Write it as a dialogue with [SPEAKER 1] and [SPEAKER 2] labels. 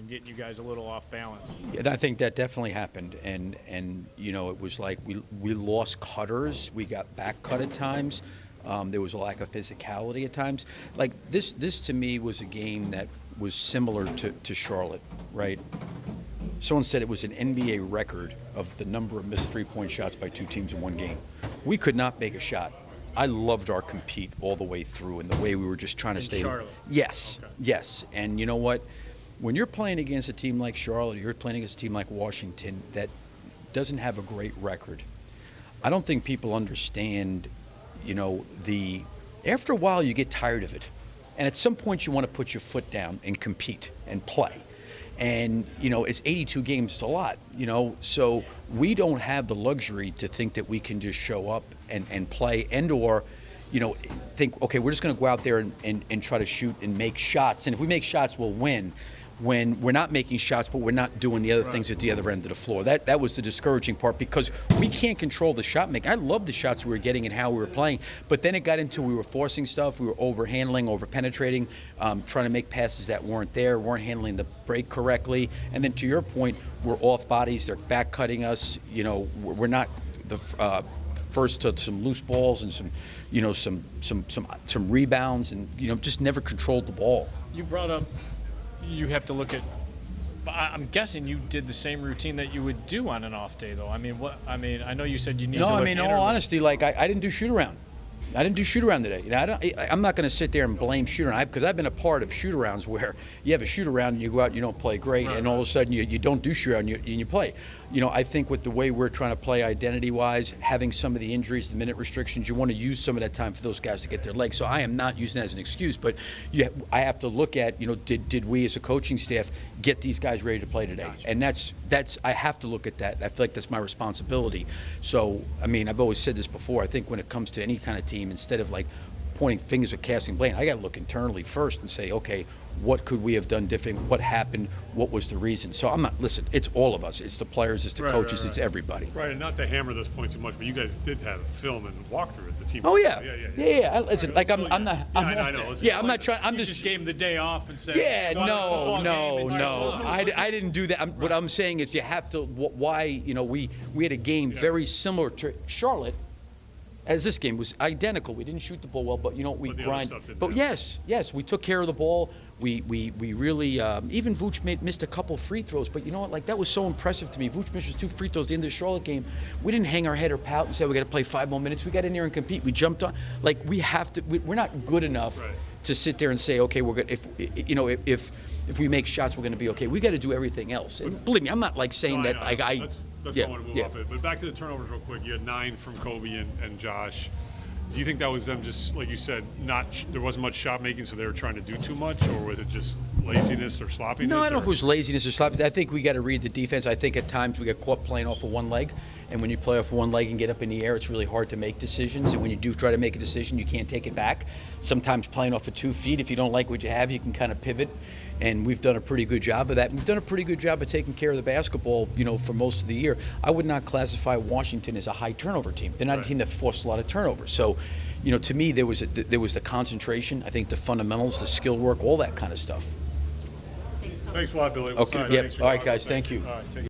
[SPEAKER 1] and getting you guys a little off balance.
[SPEAKER 2] Yeah, I think that definitely happened, and it was like we lost cutters, we got back cut at times. There was a lack of physicality at times. Like this to me was a game that was similar to Charlotte, right? Someone said it was an NBA record of the number of missed three-point shots by two teams in one game. We could not make a shot. I loved our compete all the way through and the way we were just trying to stay.
[SPEAKER 1] Charlotte.
[SPEAKER 2] Yes,
[SPEAKER 1] okay.
[SPEAKER 2] Yes. And you know what? When you're playing against a team like Charlotte, you're playing against a team like Washington that doesn't have a great record. I don't think people understand, after a while you get tired of it. And at some point you want to put your foot down and compete and play. And, it's 82 games, it's a lot, so we don't have the luxury to think that we can just show up and play or, think, okay, we're just going to go out there and try to shoot and make shots. And if we make shots, we'll win. When we're not making shots, but we're not doing the other things at the other end of the floor. That was the discouraging part because we can't control the shot making. I love the shots we were getting and how we were playing, but then it got into we were forcing stuff, we were overhandling, over-penetrating, trying to make passes that weren't there, weren't handling the break correctly. And then to your point, we're off bodies, they're back cutting us. We're not the first to some loose balls and some rebounds and just never controlled the ball.
[SPEAKER 1] You brought up. You have to look at. I'm guessing you did the same routine that you would do on an off day, though. I know you said you need.
[SPEAKER 2] No,
[SPEAKER 1] to look
[SPEAKER 2] in all honesty, I didn't do shoot around. I didn't do shoot around today. I'm not going to sit there and blame shoot around because I've been a part of shoot arounds where you have a shoot around and you go out and you don't play great, and all of a sudden you don't do shoot around and you play. I think with the way we're trying to play identity-wise, having some of the injuries, the minute restrictions, you want to use some of that time for those guys to get their legs. So I am not using that as an excuse, but I have to look at, did we as a coaching staff get these guys ready to play today?
[SPEAKER 1] Gotcha.
[SPEAKER 2] And that's I have to look at that. I feel like that's my responsibility. So, I've always said this before. I think when it comes to any kind of team, instead of pointing fingers or casting blame, I got to look internally first and say, okay, what could we have done different? What happened? What was the reason? So listen, it's all of us. It's the players, it's the coaches, it's everybody.
[SPEAKER 3] Right, and not to hammer this point too much, but you guys did have film and walkthrough at the team.
[SPEAKER 2] Oh, yeah.
[SPEAKER 3] Yeah.
[SPEAKER 2] Listen,
[SPEAKER 3] Right,
[SPEAKER 2] I'm not.
[SPEAKER 3] I know.
[SPEAKER 1] Yeah,
[SPEAKER 2] I'm not trying. I'm
[SPEAKER 1] just gave him the day off and said.
[SPEAKER 2] Yeah,
[SPEAKER 1] "Go to the football game and
[SPEAKER 2] no.
[SPEAKER 1] show us."
[SPEAKER 2] I didn't do that. What I'm saying is you have to. Why? We had a game very similar to Charlotte. As this game was identical. We didn't shoot the ball well, but we
[SPEAKER 3] But the other
[SPEAKER 2] grind.
[SPEAKER 3] stuff didn't
[SPEAKER 2] But
[SPEAKER 3] happen.
[SPEAKER 2] yes, we took care of the ball. We really even Vooch missed a couple free throws, but you know what? That was so impressive to me. Vooch missed his 2 free throws at the end of the Charlotte game. We didn't hang our head or pout and say we got to play 5 more minutes. We got in there and compete. We jumped on. We have to. We're not good enough to sit there and say, okay, we're good. If we make shots, we're going to be okay. We got to do everything else. And believe me, I'm not saying that.
[SPEAKER 3] That's
[SPEAKER 2] yeah,
[SPEAKER 3] not want to move
[SPEAKER 2] yeah.
[SPEAKER 3] off it. But back to the turnovers real quick. You had 9 from Kobe and Josh. Do you think that was them just, like you said, there wasn't much shot making, so they were trying to do too much, or was it just laziness or sloppiness?
[SPEAKER 2] No, I don't know if it was laziness or sloppiness. I think we got to read the defense. I think at times we get caught playing off of one leg, and when you play off one leg and get up in the air, it's really hard to make decisions. And when you do try to make a decision, you can't take it back. Sometimes playing off of 2 feet, if you don't like what you have, you can kind of pivot. And we've done a pretty good job of that. We've done a pretty good job of taking care of the basketball, for most of the year. I would not classify Washington as a high turnover team. They're not a team that forced a lot of turnovers. So, to me, there was the concentration. I think the fundamentals, the skill work, all that kind of stuff.
[SPEAKER 3] Thanks a lot, Billy.
[SPEAKER 2] Okay. Yep. All right, guys. Thank you.
[SPEAKER 3] All right, take